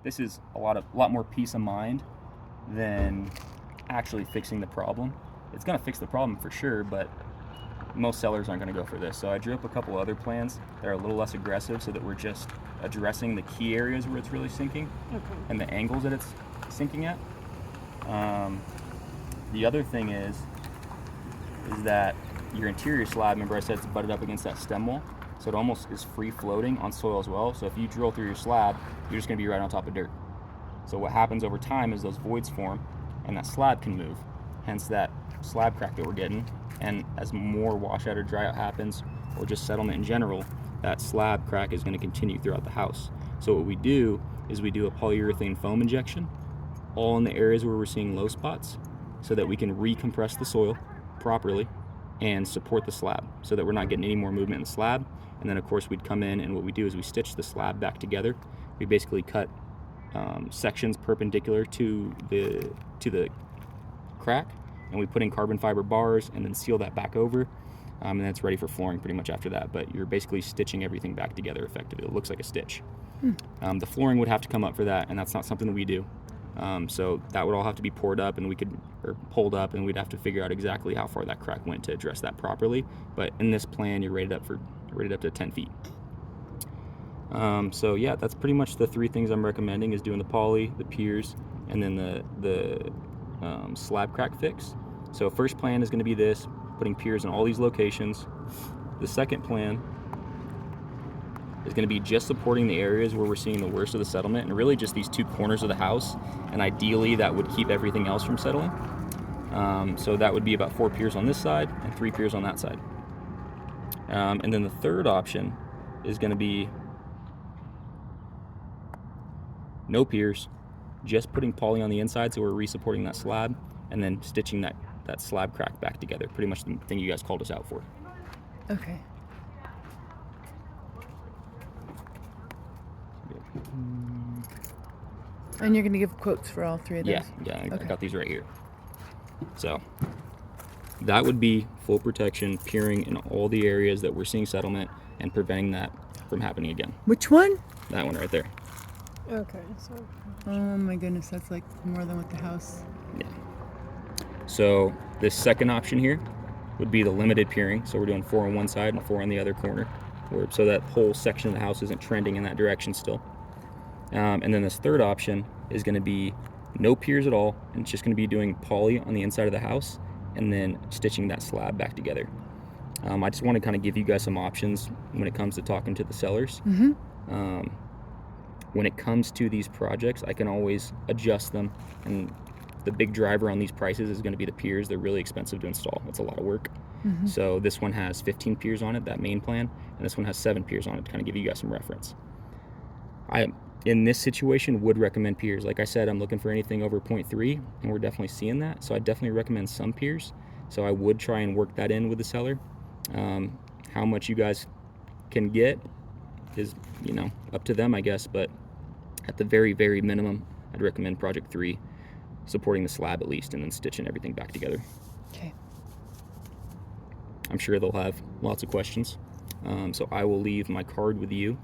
this is a lot more peace of mind than actually fixing the problem. It's going to fix the problem for sure, but most sellers aren't going to go for this. So I drew up a couple other plans that are a little less aggressive so that we're just addressing the key areas where it's really sinking and the angles that it's sinking at. The other thing is that your interior slab, remember I said it's butted up against that stem wall? So it almost is free floating on soil as well. So if you drill through your slab, you're just going to be right on top of dirt. So what happens over time is those voids form and that slab can move. Hence that slab crack that we're getting. And as more washout or dryout happens, or just settlement in general, that slab crack is going to continue throughout the house. So what we do is we do a polyurethane foam injection all in the areas where we're seeing low spots so that we can recompress the soil properly and support the slab so that we're not getting any more movement in the slab. And then of course we'd come in and what we do is we stitch the slab back together. We basically cut sections perpendicular to the crack, and we put in carbon fiber bars and then seal that back over, and then it's ready for flooring pretty much after that. But you're basically stitching everything back together effectively. It looks like a stitch. The flooring would have to come up for that, and that's not something that we do. So that would all have to be poured up or pulled up, and we'd have to figure out exactly how far that crack went to address that properly. But in this plan, you're rated up to 10 feet. So yeah, that's pretty much the three things I'm recommending: is doing the poly, the piers, and then the slab crack fix. So first plan is going to be this, putting piers in all these locations. The second plan is going to be just supporting the areas where we're seeing the worst of the settlement, and really just these two corners of the house, and ideally that would keep everything else from settling. So that would be about 4 piers on this side and 3 piers on that side. And then the third option is going to be no piers, just putting poly on the inside, so we're re-supporting that slab, and then stitching that slab crack back together. Pretty much the thing you guys called us out for. Okay. And you're going to give quotes for all three of those? Yeah, I got these right here. So that would be full protection, piering in all the areas that we're seeing settlement and preventing that from happening again. Which one? That one right there. Okay, so. Oh my goodness, that's like more than what the house. Yeah. So this second option here would be the limited piering. So we're doing 4 on one side and 4 on the other corner, so that whole section of the house isn't trending in that direction still. And then this third option is going to be no piers at all, and it's just going to be doing poly on the inside of the house and then stitching that slab back together. I just want to kind of give you guys some options when it comes to talking to the sellers. When it comes to these projects, I can always adjust them, and the big driver on these prices is going to be the piers. They're really expensive to install. It's a lot of work. So this one has 15 piers on it, that main plan, and this one has 7 piers on it, to kind of give you guys some reference. I, in this situation, would recommend piers. Like I said, I'm looking for anything over 0.3, and we're definitely seeing that. So I definitely recommend some piers. So I would try and work that in with the seller. How much you guys can get is, up to them, I guess. But at the very, very minimum, I'd recommend Project 3, supporting the slab at least, and then stitching everything back together. Okay. I'm sure they'll have lots of questions. So I will leave my card with you